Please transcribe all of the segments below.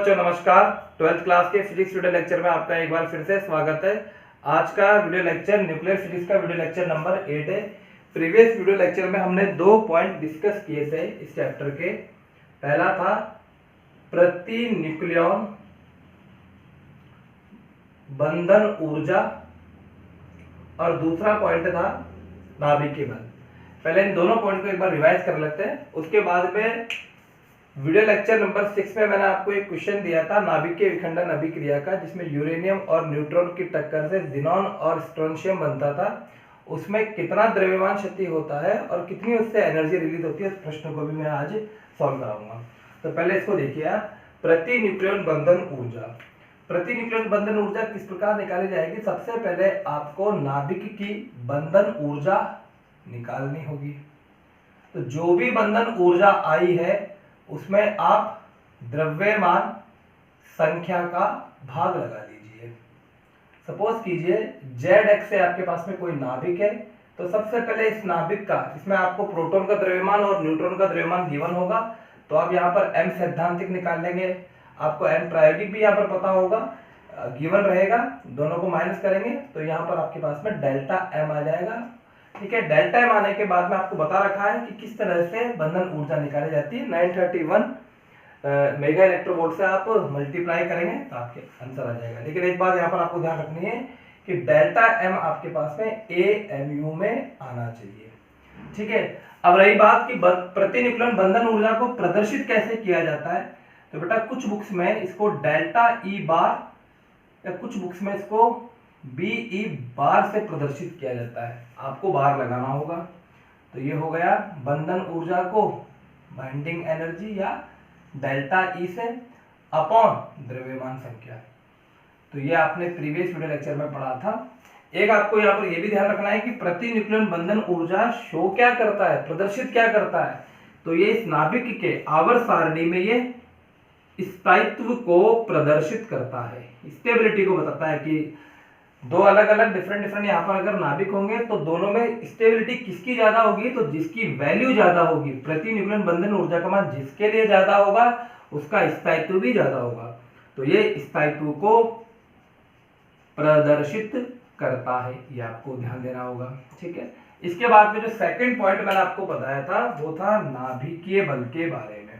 बच्चों, नमस्कार। 12th class के फिजिक्स वीडियो लेक्चर में आपका एक बार फिर से स्वागत है। आज का वीडियो लेक्चर न्यूक्लियर फिजिक्स का वीडियो लेक्चर नंबर 8 है। प्रीवियस वीडियो लेक्चर में हमने 2 पॉइंट डिस्कस किए थे इस चैप्टर के। पहला था प्रति न्यूक्लियॉन बंधन ऊर्जा और दूसरा पॉइंट था नाभिकीय बल। पहले इन दोनों पॉइंट को एक बार रिवाइज कर लेते हैं। उसके बाद में वीडियो लेक्चर नंबर 6 में मैंने आपको एक क्वेश्चन दिया था नाभिकीय विखंडन अभिक्रिया का, जिसमें यूरेनियम और न्यूट्रॉन की टक्कर से ज़ीनॉन और स्ट्रोंशियम बनता था। उसमें कितना द्रव्यमान क्षति होता है और कितनी उससे एनर्जी रिलीज होती है, उस प्रश्न को भी मैं आज सॉल्व कराऊंगा। तो पहले इसको देखिए आप, प्रति न्यूक्लियॉन बंधन ऊर्जा। प्रति न्यूक्लियॉन बंधन ऊर्जा किस प्रकार निकाली जाएगी? सबसे पहले आपको नाभिक की बंधन ऊर्जा निकालनी होगी। तो जो भी बंधन ऊर्जा आई है उसमें आप द्रव्यमान संख्या का भाग लगा लीजिए। सपोज कीजिए जेड एक्स से आपके पास में कोई नाभिक है, तो सबसे पहले इस नाभिक का, इसमें आपको प्रोटॉन का द्रव्यमान और न्यूट्रॉन का द्रव्यमान गिवन होगा, तो आप यहाँ पर m सैद्धांतिक निकाल लेंगे। आपको m प्रायोगिक भी यहाँ पर पता होगा, गिवन रहेगा, दोनों को माइनस करेंगे तो यहाँ पर आपके पास में डेल्टा m आ जाएगा। ठीक है, डेल्टा m आने के बाद में आपको बता रखा है कि किस तरह से बंधन ऊर्जा निकाली जाती है। 931 मेगा इलेक्ट्रोवोल्ट से आप मल्टीप्लाई करेंगे तो आपके आंसर आ जाएगा। लेकिन एक बात यहाँ पर आपको ध्यान रखनी है कि डेल्टा m आपके पास में AMU में आना चाहिए। ठीक है, अब रही बात कि प्रति न्यूक्लियॉन बंधन ऊर्जा को प्रदर्शित कैसे किया जाता है, तो बेटा कुछ बुक्स में इसको डेल्टा E बार या कुछ बुक्स में इसको BE बार से प्रदर्शित किया जाता है। आपको बार लगाना होगा। तो ये हो गया बंधन ऊर्जा को बाइंडिंग एनर्जी या डेल्टा E से अपॉन द्रव्यमान संख्या। तो ये आपने प्रीवियस वीडियो लेक्चर में पढ़ा था। एक आपको यहाँ पर ये भी ध्यान रखना है कि प्रति न्यूक्लियॉन बंधन ऊर्जा शो क्या करता है, प्रदर्शित क्या करता है। तो ये इस नाभिक के आवर्त सारणी में ये स्थायित्व को प्रदर्शित करता है, स्टेबिलिटी को बताता है कि दो अलग अलग डिफरेंट यहाँ पर अगर नाभिक होंगे तो दोनों में स्टेबिलिटी किसकी ज्यादा होगी, तो जिसकी वैल्यू ज्यादा होगी, प्रति न्यूक्लियॉन बंधन ऊर्जा का मान जिसके लिए ज्यादा होगा उसका स्थायित्व भी ज्यादा होगा। तो ये स्थायित्व को प्रदर्शित करता है, ये आपको ध्यान देना होगा। ठीक है, इसके बाद में जो सेकंड पॉइंट मैंने आपको बताया था वो था नाभिकीय बल के बारे में।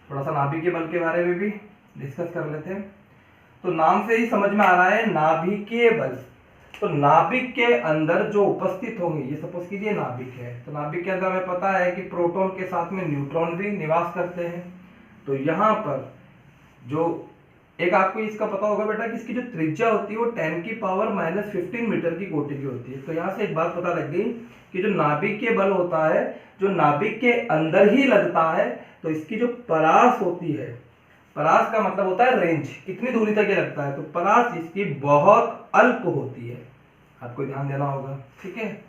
थोड़ा सा नाभिकीय बल के बारे में भी डिस्कस कर लेते हैं। तो नाम से ही समझ में आ रहा है नाभिकीय बल। तो नाभिक के अंदर जो उपस्थित होंगे, ये सपोज कीजिए नाभिक है, तो नाभिक के अंदर हमें पता है कि प्रोटॉन के साथ में न्यूट्रॉन भी निवास करते हैं। तो यहाँ पर जो एक आपको इसका पता होगा बेटा कि इसकी जो त्रिज्या होती है वो 10⁻⁻15 मीटर की कोटि की होती है। तो यहाँ से एक बात पता लग गई कि जो नाभिकीय बल होता है जो नाभिक के अंदर ही लगता है, तो इसकी जो परास होती है, परास का मतलब होता है रेंज, कितनी दूरी तक ये लगता है, तो परास इसकी बहुत अल्प होती है, आपको ध्यान देना होगा। ठीक है,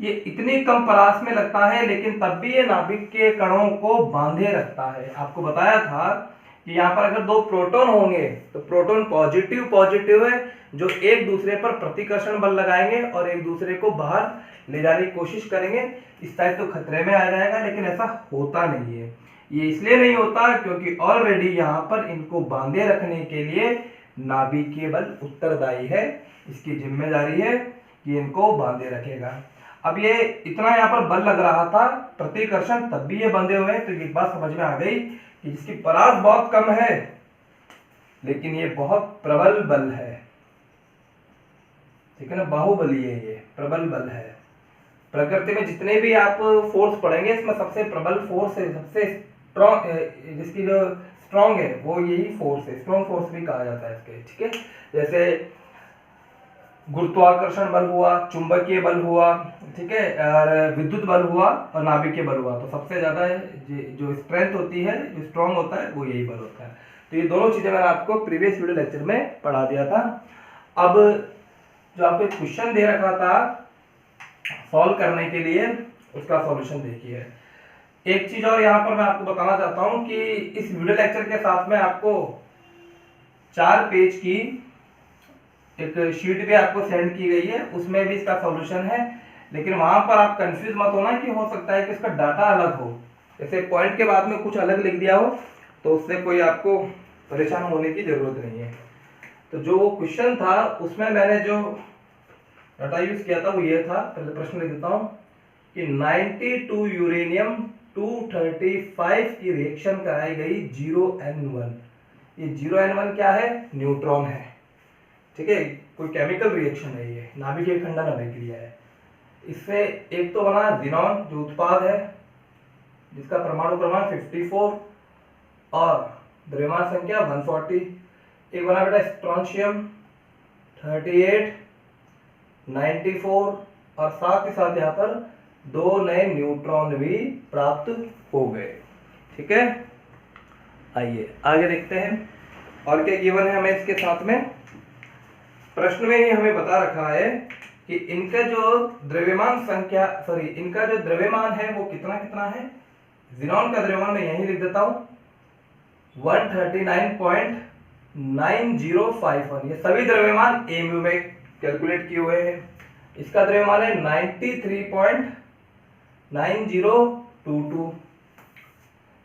ये इतनी कम परास में लगता है लेकिन तब भी ये नाभिक के कणों को बांधे रखता है। आपको बताया था कि यहाँ पर अगर दो प्रोटॉन होंगे तो प्रोटॉन पॉजिटिव पॉजिटिव है, जो एक दूसरे पर प्रतिकर्षण बल लगाएंगे और एक दूसरे को बाहर ले जाने की कोशिश करेंगे, स्थायित्व तो खतरे में आ जाएगा। लेकिन ऐसा होता नहीं है। ये इसलिए नहीं होता क्योंकि ऑलरेडी यहाँ पर इनको बांधे रखने के लिए नाभिकीय बल उत्तरदायी है, इसकी जिम्मेदारी है कि इनको बांधे रखेगा। अब ये इतना यहाँ पर बल लग रहा था प्रतिकर्षण, तब भी ये बंधे हुए हैं। तो एक बात समझ में आ गई कि जिसकी परास बहुत कम है लेकिन ये बहुत प्रबल बल है। ठीक है ना, बाहुबली है, ये प्रबल बल है। प्रकृति में जितने भी आप फोर्स पढ़ेंगे इसमें सबसे प्रबल फोर्स है, सबसे स्ट्रॉन्ग, जिसकी जो स्ट्रॉन्ग है वो यही फोर्स है, स्ट्रॉन्ग फोर्स भी कहा जाता है इसके। ठीक है, जैसे गुरुत्वाकर्षण बल हुआ, चुंबकीय बल हुआ, ठीक है, और विद्युत बल हुआ और नाभिकीय बल हुआ। तो सबसे ज्यादा जो स्ट्रेंथ होती है, जो स्ट्रॉन्ग होता है, वो यही बल होता है। तो ये दोनों चीजें मैंने आपको प्रीवियस वीडियो लेक्चर में पढ़ा दिया था। अब जो आपको एक क्वेश्चन दे रखा था सॉल्व करने के लिए, उसका सॉल्यूशन देखिए। एक चीज और यहाँ पर मैं आपको बताना चाहता हूँ कि इस वीडियो लेक्चर के साथ में आपको 4 पेज की एक शीट भी आपको सेंड की गई है, उसमें भी इसका सॉल्यूशन है। लेकिन वहां पर आप कंफ्यूज मत होना कि हो सकता है कि इसका डाटा अलग हो, जैसे पॉइंट के बाद में कुछ अलग लिख दिया हो तो उससे कोई आपको परेशान होने की जरूरत नहीं है। तो जो वो क्वेश्चन था उसमें मैंने जो डाटा यूज किया था वो ये था, पहले प्रश्न लिख देता हूं कि 92 यूरेनियम 235 की रिएक्शन कराई गई 0N1। ये 0N1 क्या है? न्यूट्रॉन है, ठीक है, कोई केमिकल रिएक्शन है, ये नाभिकीय खंडन अभिक्रिया है। इससे एक तो बना जिनॉन जो उत्पाद है जिसका परमाणु क्रमांक 54 और द्रव्यमान संख्या 140। एक बना बेटा स्ट्रोंशियम 38 94 और साथ ही साथ यहाँ पर 2 नए न्यूट्रॉन भी प्राप्त हो गए। ठीक है, आइए आगे देखते हैं और क्या गिवन है हमें। इसके साथ में प्रश्न में ही हमें बता रखा है कि इनका जो द्रव्यमान संख्या इनका जो द्रव्यमान है वो कितना कितना है। जिनॉन का द्रव्यमान मैं यहीं लिख देता हूं 139.9051। ये सभी द्रव्यमान एमयू में कैलकुलेट किए हुए हैं। इसका द्रव्यमान है 93.9022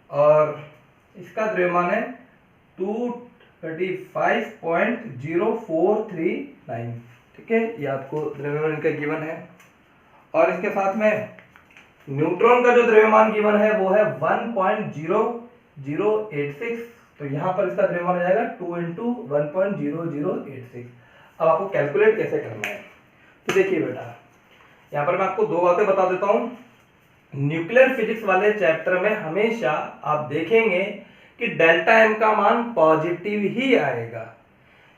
और इसका द्रव्यमान है 235.0439। ठीक है, ये आपको द्रव्यमान इनका गिवन है। और इसके साथ में न्यूट्रॉन का जो द्रव्यमान गिवन है वो है 1.0086। तो यहाँ पर इसका द्रव्यमान आ जाएगा 2 × 1.0086। अब आपको कैलकुलेट कैसे करना है, तो देखिए बेटा, यहाँ पर मैं आपको दो बातें बता देता हूँ। न्यूक्लियर फिजिक्स वाले चैप्टर में हमेशा आप देखेंगे कि डेल्टा एम का मान पॉजिटिव ही आएगा,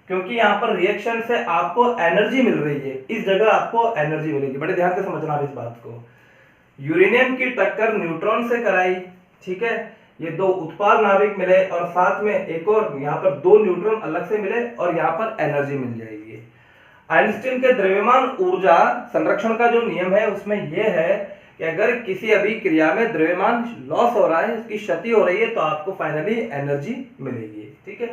क्योंकि यहाँ पर रिएक्शन से आपको एनर्जी मिल रही है। इस जगह आपको एनर्जी मिलेगी, बड़े ध्यान से समझना आप इस बात को। यूरेनियम की टक्कर न्यूट्रॉन से कराई, ठीक है, ये दो उत्पाद नाभिक मिले और साथ में एक और यहाँ पर 2 न्यूट्रॉन अलग से मिले और यहाँ पर एनर्जी मिल जाएगी। आइंस्टीन के द्रव्यमान ऊर्जा संरक्षण का जो नियम है उसमें यह है कि अगर किसी अभिक्रिया में द्रव्यमान लॉस हो रहा है, उसकी क्षति हो रही है, तो आपको फाइनली एनर्जी मिलेगी। ठीक है,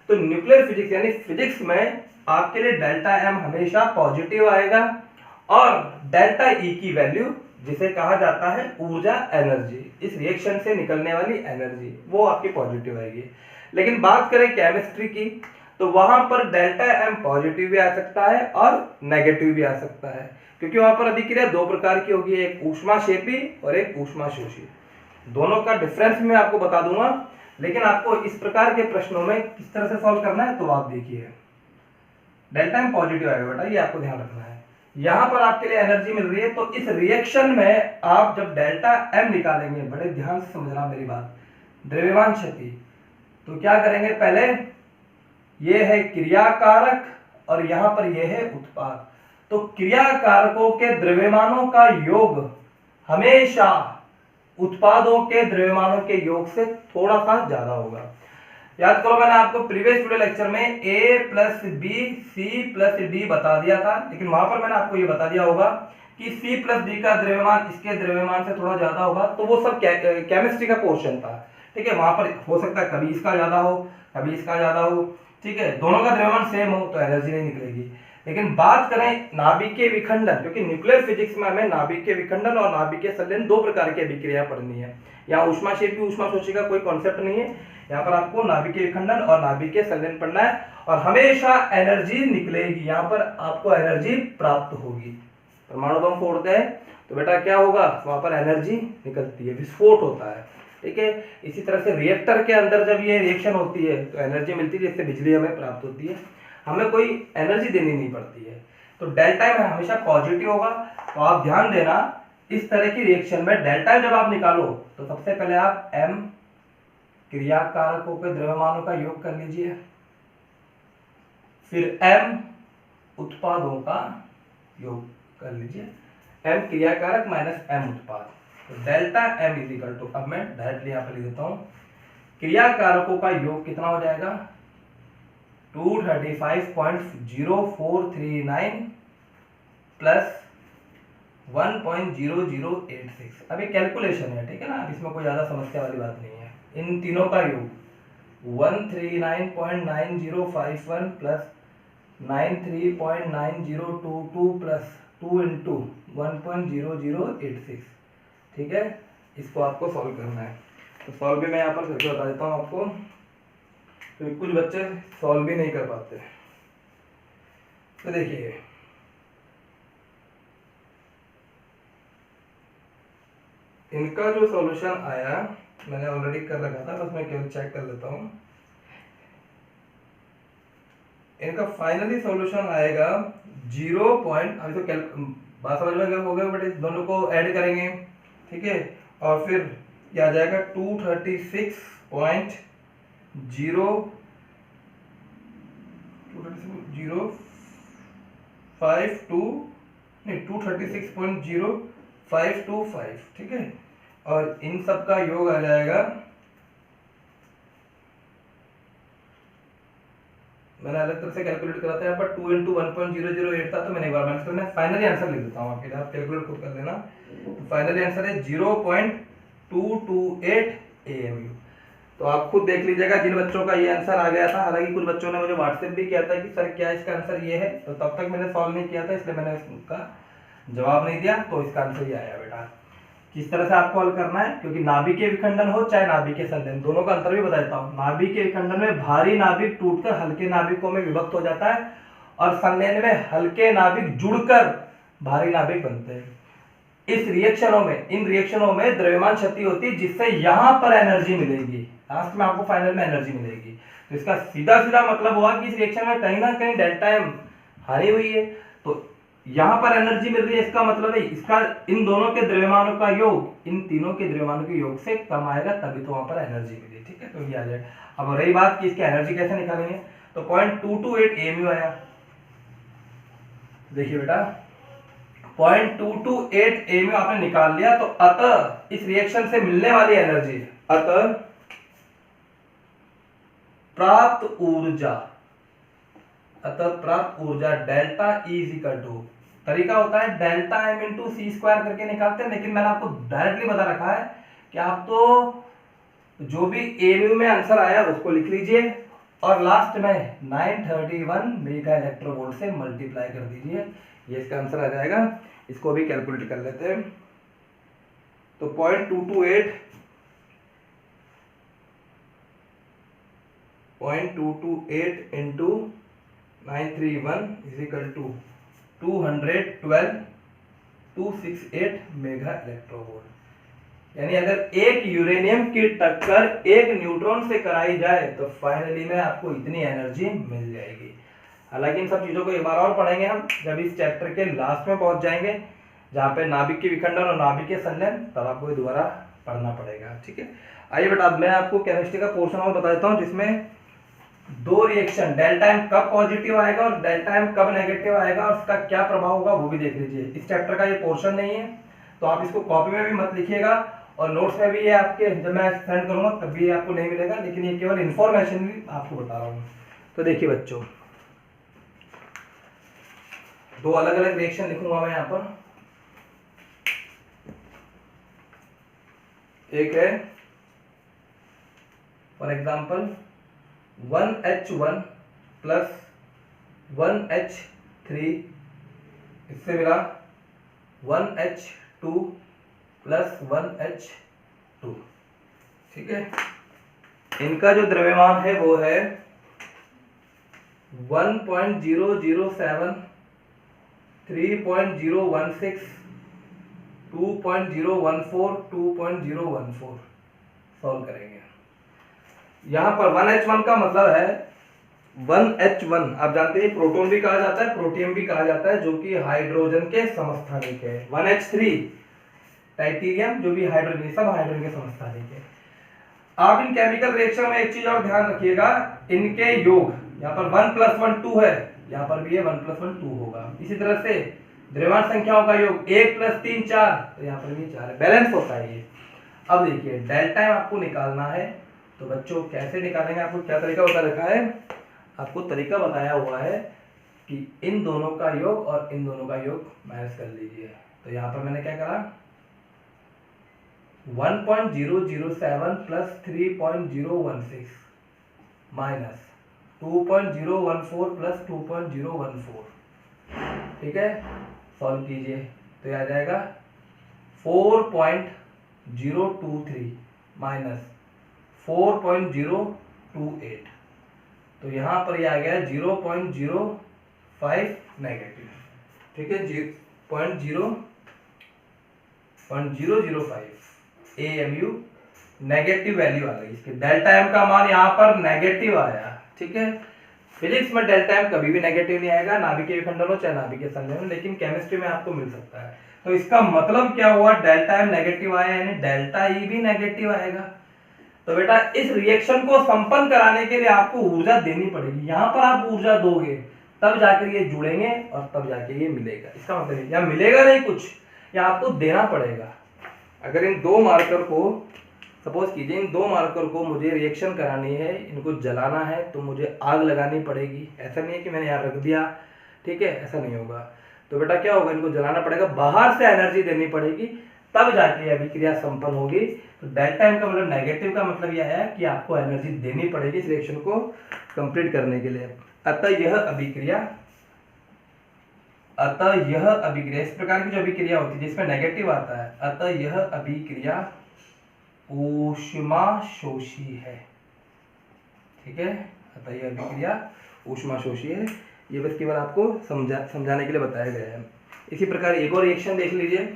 तो न्यूक्लियर फिजिक्स यानी फिजिक्स में आपके लिए डेल्टा एम हमेशा पॉजिटिव आएगा और डेल्टा ई की वैल्यू जिसे कहा जाता है ऊर्जा एनर्जी, इस रिएक्शन से निकलने वाली एनर्जी, वो आपकी पॉजिटिव आएगी। लेकिन बात करें केमिस्ट्री की तो वहां पर डेल्टा एम पॉजिटिव भी आ सकता है और नेगेटिव भी आ सकता है, क्योंकि वहां पर अभिक्रिया दो प्रकार की होगी, एक ऊष्माक्षेपी और एक ऊष्माशोषी। दोनों का डिफरेंस मैं आपको बता दूंगा, लेकिन आपको इस प्रकार के प्रश्नों में किस तरह से सॉल्व करना है तो आप देखिए। डेल्टा एम पॉजिटिव आएगा बेटा, ये आपको ध्यान रखना है। यहां पर आपके लिए एनर्जी मिल रही है, तो इस रिएक्शन में आप जब डेल्टा एम निकालेंगे, बड़े ध्यान से समझना मेरी बात, द्रव्यमान क्षति, तो क्या करेंगे, पहले ये है क्रियाकारक और यहां पर ये है उत्पाद। तो क्रियाकारकों के द्रव्यमानों का योग हमेशा उत्पादों के द्रव्यमानों के योग से थोड़ा सा ज्यादा होगा। याद करो, मैंने आपको प्रीवियस वीडियो लेक्चर में a + b c + d बता दिया था, लेकिन वहां पर मैंने आपको ये बता दिया होगा कि c + d का द्रव्यमान इसके द्रव्यमान से थोड़ा ज्यादा होगा। तो वो सब केमिस्ट्री का पोर्शन था, ठीक है। वहां पर हो सकता है कभी इसका ज्यादा हो, कभी इसका ज्यादा हो, ठीक है। दोनों का द्रव्यमान सेम हो तो एनर्जी नहीं निकलेगी। लेकिन बात करें नाभिकीय विखंडन, क्योंकि न्यूक्लियर फिजिक्स में हमें नाभिकीय विखंडन और नाभिकीय संलयन दो प्रकार की अभिक्रिया पढ़नी है। यहाँ ऊष्माक्षेपी ऊष्माशोषी का कोई कॉन्सेप्ट नहीं है, यहाँ पर आपको नाभिकीय विखंडन और नाभिकीय संलयन पढ़ना है और हमेशा एनर्जी निकलेगी, यहाँ पर आपको एनर्जी प्राप्त होगी। परमाणु बम फोड़ते हैं तो बेटा क्या होगा, वहां पर एनर्जी निकलती है, विस्फोट होता है, ठीक है। इसी तरह से रिएक्टर के अंदर जब ये रिएक्शन होती है तो एनर्जी मिलती है, जिससे बिजली हमें प्राप्त होती है, हमें कोई एनर्जी देनी नहीं पड़ती है। तो डेल्टा एम हमेशा पॉजिटिव होगा। तो आप ध्यान देना, इस तरह की रिएक्शन में डेल्टा एम जब आप निकालो तो सबसे पहले आप एम क्रियाकारकों के द्रव्यमानों का योग कर लीजिए, फिर एम उत्पादों का योग कर लीजिए, एम क्रियाकारक माइनस एम उत्पाद। तो डेल्टा एम इजिकल टू, अब मैं डायरेक्टली यहां पर लिख देता हूं, क्रियाकारकों का योग कितना हो जाएगा 235.0439 प्लस 1.0086। अब ये कैलकुलेशन है, ठीक है ना, अब इसमें कोई ज्यादा समस्या वाली बात नहीं है। इन तीनों का योग 139.9051 प्लस 93.9022 प्लस 2 × 1.0086, ठीक है। इसको आपको सॉल्व करना है। तो सॉल्व भी मैं यहाँ पर करके बता देता हूँ आपको, क्योंकि कुछ बच्चे सॉल्व भी नहीं कर पाते। तो देखिए इनका जो सॉल्यूशन आया मैंने ऑलरेडी कर रखा था, बस मैं केवल चेक कर लेता हूँ। इनका फाइनली सॉल्यूशन आएगा 0 पॉइंट, अभी तो बात समझ में हो गया, बट इस दोनों को ऐड करेंगे, ठीक है, और फिर क्या आ जाएगा 236.052, ठीक है, और इन सब का योग आ जाएगा, मैंने अलग तरह से कैलकुलेट करा था यहाँ पर 2 × 1.008 था, तो मैंने एक बार मैंने फाइनली आंसर लिख देता हूँ आपके लिए, आप कैलकुलेट खुद कर लेना। फाइनली आंसर है 0.228 AMU। तो आप खुद देख लीजिएगा जिन बच्चों का ये आंसर आ गया था, हालांकि कुछ बच्चों ने मुझे व्हाट्सएप भी किया था कि सर क्या इसका आंसर ये है, तो तब तक मैंने सॉल्व नहीं किया था, इसलिए मैंने उसका जवाब नहीं दिया, तो इसका आंसर ये आया बेटा। किस तरह से आपको हल करना है, क्योंकि नाभिकीय विखंडन हो चाहे नाभिकीय संलयन, दोनों का अंतर भी बता देता हूँ। नाभिकीय विखंडन में भारी नाभिक टूटकर हल्के नाभिकों में विभक्त हो जाता है, और संलयन में हल्के नाभिक जुड़कर भारी नाभिक बनते हैं। इस रिएक्शनों में, इन रिएक्शनों में द्रव्यमान क्षति होती है, जिससे यहां पर एनर्जी मिलेगी, लास्ट में आपको फाइनल में एनर्जी मिलेगी। तो इसका सीधा सीधा मतलब हुआ कि इस रिएक्शन में कहीं ना कहीं डेल्टा एम हारी हुई है, तो यहां पर एनर्जी मिल रही है, इसका मतलब है इसका इन दोनों के द्रव्यमानों का योग इन तीनों के द्रव्यमानों के योग से कम आएगा, तभी तो वहां पर एनर्जी मिली, ठीक है, तो ये आ जाएगा। अब रही बात कि इसकी एनर्जी कैसे निकालेंगे, तो 0.228 AMU आया। देखिए बेटा 0.228 AMU आपने निकाल लिया, तो अतः इस रिएक्शन से मिलने वाली एनर्जी, अतः प्राप्त ऊर्जा डेल्टा E इक्वल टू, तरीका होता है डेल्टा M इंटू सी स्क्वायर करके निकालते हैं, लेकिन मैंने आपको डायरेक्टली बता रखा है कि आप तो जो भी AMU में आंसर आया उसको लिख लीजिए, और लास्ट में 931 मेगा इलेक्ट्रोवोल्ट से मल्टीप्लाई कर दीजिए, ये इसका आंसर आ जाएगा। इसको भी कैलकुलेट कर लेते हैं। तो 0.228 into 931 is equal to 212,268 mega electrovolt. यानी अगर एक यूरेनियम की टक्कर एक न्यूट्रॉन से कराई जाए तो फाइनली में आपको इतनी एनर्जी मिल जाएगी। हालांकि इन सब चीजों को एक बार और पढ़ेंगे हम जब इस चैप्टर के लास्ट में पहुंच जाएंगे, जहां पे नाभिक की विखंडन और नाभिक के संलयन, तब आपको दोबारा पढ़ना पड़ेगा, ठीक है। आइए बेटा अब मैं आपको केमिस्ट्री का पोर्शन और बता देता हूँ, जिसमें दो रिएक्शन डेल्टा एम कब पॉजिटिव आएगा और डेल्टा एम कब नेगेटिव आएगा और उसका क्या प्रभाव होगा वो भी देख लीजिए। इस चैप्टर का ये पोर्शन नहीं है, तो आप इसको कॉपी में भी मत लिखिएगा, और नोट्स में भी ये आपके जब मैं सेंड करूंगा तब भी ये आपको नहीं मिलेगा, लेकिन ये केवल इन्फॉर्मेशन भी आपको बता रहा हूँ। तो देखिए बच्चों, दो अलग अलग रिएक्शन लिखूंगा मैं यहाँ पर। एक है for example 1H1 plus 1H3, इससे मिला 1H2 प्लस 1H2, ठीक है। इनका जो द्रव्यमान है वो है 1.007, 3.016, 2.014, 2.014 सॉल्व करेंगे। यहां पर 1H1 का मतलब है 1H1 आप जानते हैं प्रोटॉन भी कहा जाता है, प्रोटियम भी कहा जाता है, जो कि हाइड्रोजन के समस्थानिक है। 1H3 टाइटेनियम, जो भी हाइड्रोजन, सब हाइड्रोजन के समस्थानिक है। आप इन केमिकल रिएक्शन में एक चीज और ध्यान रखिएगा, इनके योग यहाँ पर 1 + 1 2 है, यहाँ पर भी ये 1 + 1 2 होगा। इसी तरह से द्रव्यमान संख्याओं का योग 1 + 3 4, तो यहाँ पर भी 4 है, बैलेंस होता है ये। अब देखिए डेल्टा आपको निकालना है, तो बच्चों कैसे निकालेंगे, आपको क्या तरीका बता रखा है, आपको तरीका बताया हुआ है कि इन दोनों का योग और इन दोनों का योग माइनस कर लीजिए। तो यहाँ पर मैंने क्या करा, 1.007 प्लस 3.016 माइनस 2.014 प्लस 2.014, ठीक है, सॉल्व कीजिए तो आ जाएगा 4.023 माइनस 4.028, तो यहाँ पर ये आ गया 0.05 नेगेटिव, ठीक है, 0.005 AMU नेगेटिव वैल्यू आ गई इसकी। डेल्टा एम का मान यहाँ पर नेगेटिव आया, ठीक है। फिजिक्स में डेल्टा एम कभी भी नेगेटिव नहीं आएगा, नाभिकीय विखंडन हो चाहे नाभिकीय संलयन, लेकिन केमिस्ट्री में आपको मिल सकता है। तो इसका मतलब क्या हुआ, डेल्टा एम नेगेटिव आया यानी डेल्टा ई भी नेगेटिव आएगा। तो बेटा इस रिएक्शन को संपन्न कराने के लिए आपको ऊर्जा देनी पड़ेगी। यहाँ पर आप ऊर्जा दोगे तब जाकर ये जुड़ेंगे और तब जाके ये मिलेगा। इसका मतलब यहाँ मिलेगा नहीं कुछ, या आपको देना पड़ेगा। अगर इन दो मार्कर को सपोज कीजिए, इन दो मार्कर को मुझे रिएक्शन करानी है, इनको जलाना है, तो मुझे आग लगानी पड़ेगी। ऐसा नहीं है कि मैंने यहाँ रख दिया, ठीक है, ऐसा नहीं होगा। तो बेटा क्या होगा, इनको जलाना पड़ेगा, बाहर से एनर्जी देनी पड़ेगी, तब जाके अभिक्रिया संपन्न होगी। तो डेल्टा एम का मतलब नेगेटिव का मतलब यह है कि आपको एनर्जी देनी पड़ेगी इस रिएक्शन को कंप्लीट करने के लिए। अतः यह अभिक्रिया इस प्रकार की जो अभिक्रिया होती है जिसमें नेगेटिव आता है, अतः यह अभिक्रिया ऊष्माशोषी है, ठीक है। अतः यह अभिक्रिया ऊष्माशोषी है। ये बस केवल आपको समझाने के लिए बताया गया है। इसी प्रकार एक और रिएक्शन देख लीजिए।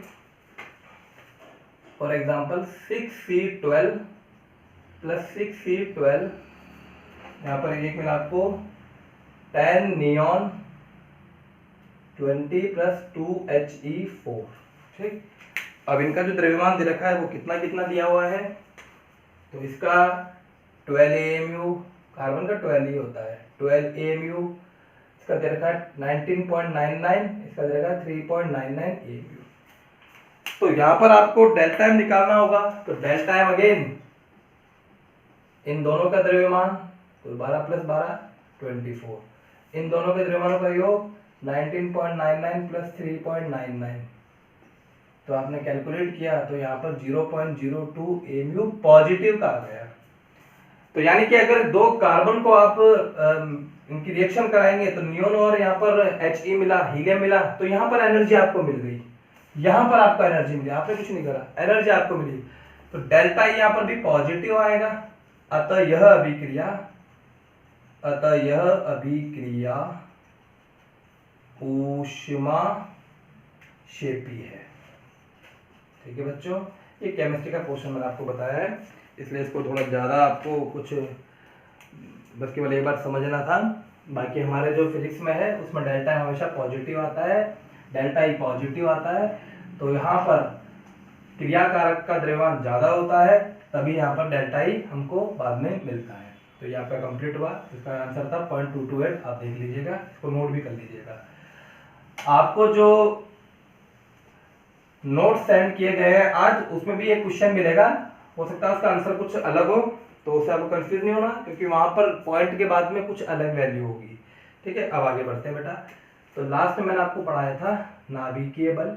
For example 6C12 plus 6C12, यहाँ पर एक मिला आपको 10 नियॉन 20 प्लस 2He4, ठीक। अब इनका जो द्रव्यमान दे रखा है वो कितना कितना दिया हुआ है, तो इसका 12 AMU, कार्बन का 12 ही होता है, 12 AMU, इसका दे रखा है 19.99, इसका दे रखा है 3.99 AMU। तो यहाँ पर आपको डेल्टा एम निकालना होगा। तो डेल्टा एम अगेन इन दोनों का द्रव्यमान, तो 12 प्लस 12 24, इन दोनों के द्रव्यमानों का योग 19.99 प्लस 3.99, तो आपने कैलकुलेट किया तो यहाँ पर 0.02 AMU पॉजिटिव का आ गया। तो यानी कि अगर दो कार्बन को आप इनकी रिएक्शन कराएंगे तो नियोन और यहाँ पर He मिला, हीलियम मिला, तो यहाँ पर एनर्जी आपको मिल गई, यहाँ पर आपको एनर्जी मिली, आपने कुछ नहीं करा, एनर्जी आपको मिली। तो डेल्टा यहाँ पर भी पॉजिटिव आएगा। अतः यह अभिक्रिया ऊष्माक्षेपी है, ठीक है बच्चों। ये केमिस्ट्री का क्वेश्चन मैंने आपको बताया है, इसलिए इसको थोड़ा ज़्यादा आपको कुछ बस केवल एक बार समझना था। बाकी हमारे जो फिजिक्स में है उसमें डेल्टा हमेशा पॉजिटिव आता है, डेल्टा ई पॉजिटिव आता है। तो यहाँ पर क्रियाकारक का द्रव्यमान ज़्यादा होता है, तभी यहाँ पर डेल्टा ई हमको बाद में मिलता है। तो ये आपका कंप्लीट हुआ। इसका आंसर था 0.228, आप देख लीजिएगा, इसको नोट भी कर लीजिएगा। आपको जो नोट सेंड किए गए हैं आज, उसमें भी एक क्वेश्चन मिलेगा, हो सकता है उसका आंसर कुछ अलग हो, तो उससे आपको कंफ्यूज नहीं होना, क्योंकि वहां पर पॉइंट के बाद में कुछ अलग वैल्यू होगी, ठीक है। अब आगे बढ़ते हैं बेटा। तो लास्ट में मैंने आपको पढ़ाया था नाभिकीय बल,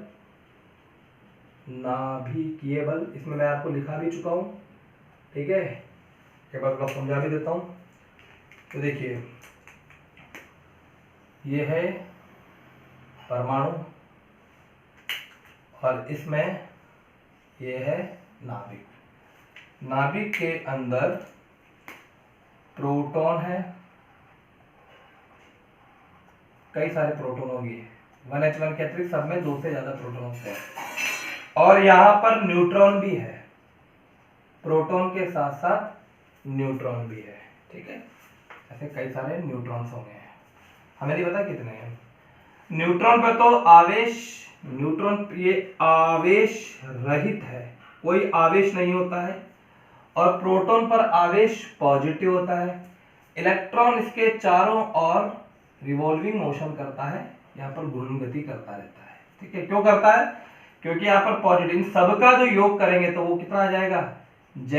इसमें मैं आपको लिखा भी चुका हूं, ठीक है, एक बार समझा भी देता हूं। तो देखिए ये है परमाणु और इसमें ये है नाभिक। नाभिक के अंदर प्रोटॉन है, कई सारे प्रोटॉन होंगे, 1H1 के अतिरिक्त सब में 2 से ज्यादा प्रोटॉन होते हैं। और यहाँ पर न्यूट्रॉन भी है, प्रोटॉन के साथ साथ न्यूट्रॉन भी है, ठीक है। ऐसे कई सारे न्यूट्रॉन्स होंगे, हमें नहीं पता कितने हैं। न्यूट्रॉन पे तो न्यूट्रॉन ये आवेश रहित है, कोई आवेश नहीं होता है। और प्रोटॉन पर आवेश पॉजिटिव होता है। इलेक्ट्रॉन इसके चारों ओर रिवॉल्विंग मोशन करता है, यहाँ पर घूर्णन गति करता रहता है, ठीक है। क्यों करता है, क्योंकि यहाँ पर पॉजिटिव, इन सबका जो योग करेंगे तो वो कितना आ जाएगा, Z × E,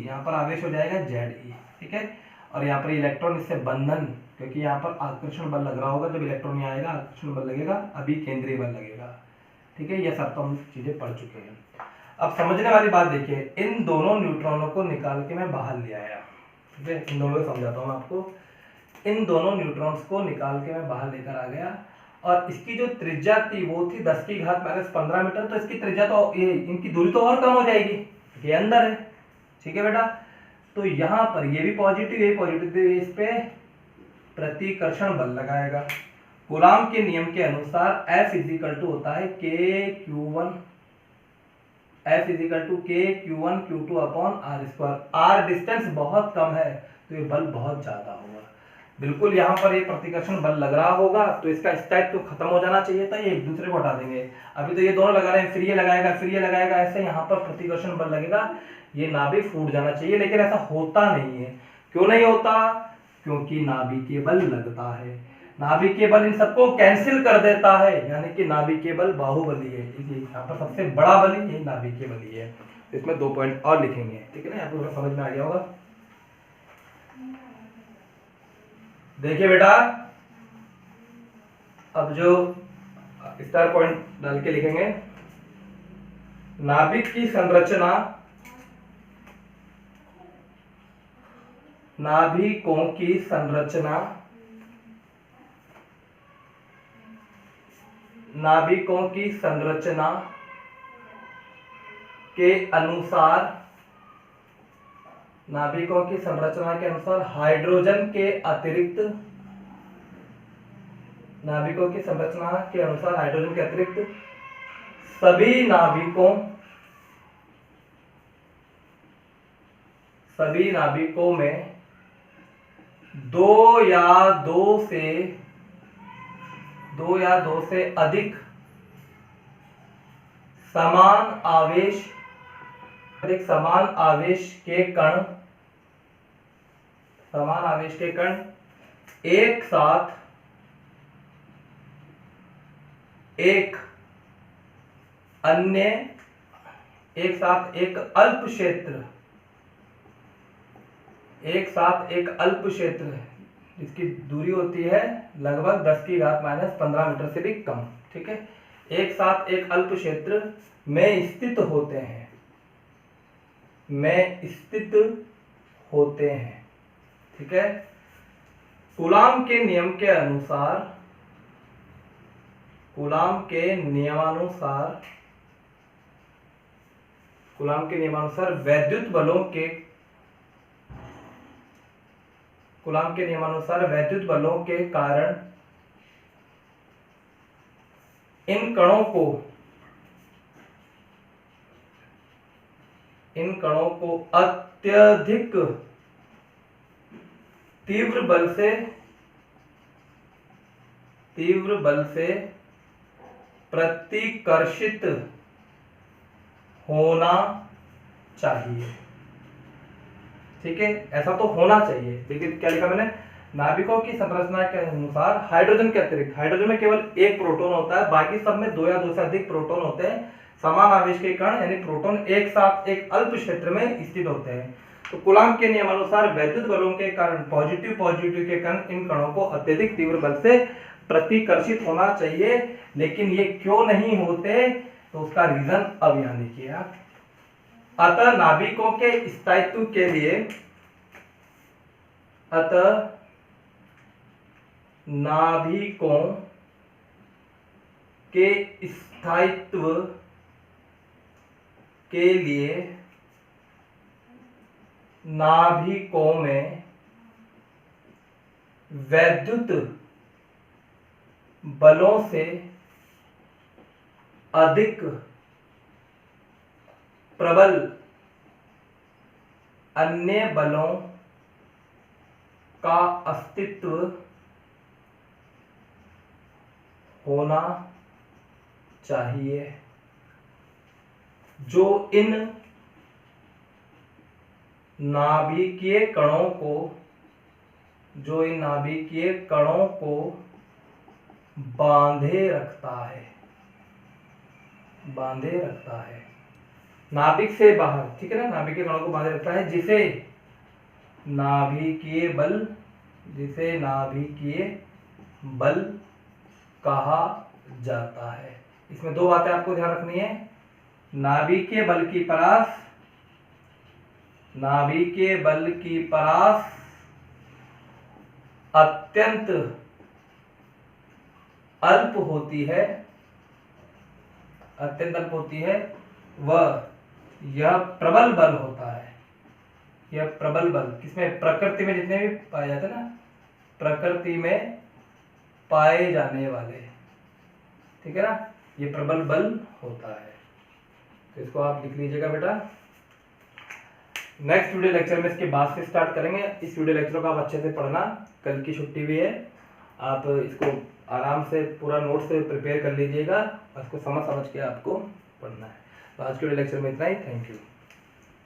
यहाँ पर आवेश हो जाएगा ZE, ठीक है। और यहाँ पर इलेक्ट्रॉन इससे बंधन, क्योंकि यहाँ पर आकर्षण बल लग रहा होगा, जब इलेक्ट्रॉन यहाँ आएगा आकर्षण बल लगेगा, अभी केंद्रीय बल लगेगा, ठीक है। ये सब तो हम चीजें पढ़ चुके हैं। अब समझने वाली बात देखिए, इन दोनों न्यूट्रॉनों को निकाल के मैं बाहर ले आया, ठीक है। इन दोनों को समझाता हूँ आपको। इन दोनों न्यूट्रॉन्स को निकाल के मैं बाहर लेकर आ गया, और इसकी जो त्रिज्या थी वो थी 10⁻⁻15 मीटर। तो इसकी त्रिज्या तो ये, इनकी दूरी तो और कम हो जाएगी, ये अंदर है, ठीक है बेटा। तो यहाँ पर ये भी पॉजिटिव, ये पॉजिटिव, तो इस पे प्रतिकर्षण बल लगाएगा। कूलाम के नियम के अनुसार F इजिकल टू होता है KQ1, F is equal to KQ1 Q2 upon R square. R distance बहुत कम है तो ये बल बहुत ज्यादा होगा। बिल्कुल यहाँ पर ये प्रतिकर्षण बल लग रहा होगा तो इसका स्थायित्व तो खत्म हो जाना चाहिए था, ये एक दूसरे को हटा देंगे। अभी तो ये दोनों लगा रहे हैं, फिर ये लगाएगा, फिर ये लगाएगा, ऐसे यहाँ पर प्रतिकर्षण बल लगेगा, ये नाभिक फूट जाना चाहिए, लेकिन ऐसा होता नहीं है। क्यों नहीं होता? क्योंकि नाभिकीय बल लगता है। नाभिकीय बल इन सबको कैंसिल कर देता है, यानी कि नाभिकीय बल बाहुबली है। यहाँ पर सबसे बड़ा बल ये नाभिकीय बल है। इसमें 2 पॉइंट और लिखेंगे, ठीक है ना, आपको समझ में आ गया होगा। देखिए बेटा, अब जो स्टार पॉइंट डाल के लिखेंगे, नाभिक की संरचना, नाभिकों की संरचना, नाभिकों की संरचना के अनुसार, नाभिकों की संरचना के अनुसार हाइड्रोजन के अतिरिक्त, नाभिकों की संरचना के अनुसार हाइड्रोजन के अतिरिक्त सभी नाभिकों में 2 या 2 से अधिक समान आवेश के कण एक साथ एक अल्प क्षेत्र जिसकी दूरी होती है लगभग 10⁻⁻15 मीटर से भी कम, ठीक है, एक साथ एक अल्प क्षेत्र में स्थित होते हैं, ठीक है। कूलाम के नियम के अनुसार, कूलाम के नियमानुसार वैद्युत बलों के कारण इन कणों को अत्यधिक तीव्र बल से प्रतिकर्षित होना चाहिए, ठीक है, ऐसा तो होना चाहिए। देखिए क्या लिखा मैंने, नाभिकों की संरचना के अनुसार हाइड्रोजन के अतिरिक्त, हाइड्रोजन में केवल एक प्रोटॉन होता है, बाकी सब में 2 या 2 से अधिक प्रोटॉन होते हैं। समान आवेश के कण यानी प्रोटॉन एक साथ एक अल्प क्षेत्र में स्थित होते हैं। तो कूलाम के नियमानुसार वैद्युत बलों के कारण पॉजिटिव के कण इन कणों को अत्यधिक तीव्र बल से प्रतिकर्षित होना चाहिए, लेकिन ये क्यों नहीं होते तो उसका रीजन अब यहां देखिए आप। अतः नाभिकों के स्थायित्व के लिए, नाभिकों में वैद्युत बलों से अधिक प्रबल अन्य बलों का अस्तित्व होना चाहिए, जो इन नाभिकीय कणों को बांधे रखता है नाभिक से बाहर, ठीक है ना, नाभिकीय कणों को बांधे रखता है, जिसे नाभिकीय बल कहा जाता है। इसमें 2 बातें आपको ध्यान रखनी है। नाभिकीय बल की परास अत्यंत अल्प होती है, वह यह प्रबल बल होता है। कि प्रबल बल किसमें, प्रकृति में जितने भी पाए जाते हैं ना, प्रकृति में पाए जाने वाले, ठीक है ना, ये प्रबल बल होता है। तो इसको आप लिख लीजिएगा बेटा। नेक्स्ट वीडियो लेक्चर में इसके बाद से स्टार्ट करेंगे। इस वीडियो लेक्चर को आप अच्छे से पढ़ना, कल की छुट्टी भी है, आप इसको आराम से पूरा नोट से प्रिपेयर कर लीजिएगा और इसको समझ के आपको पढ़ना है। तो आज के वीडियो लेक्चर में इतना ही। Thank you.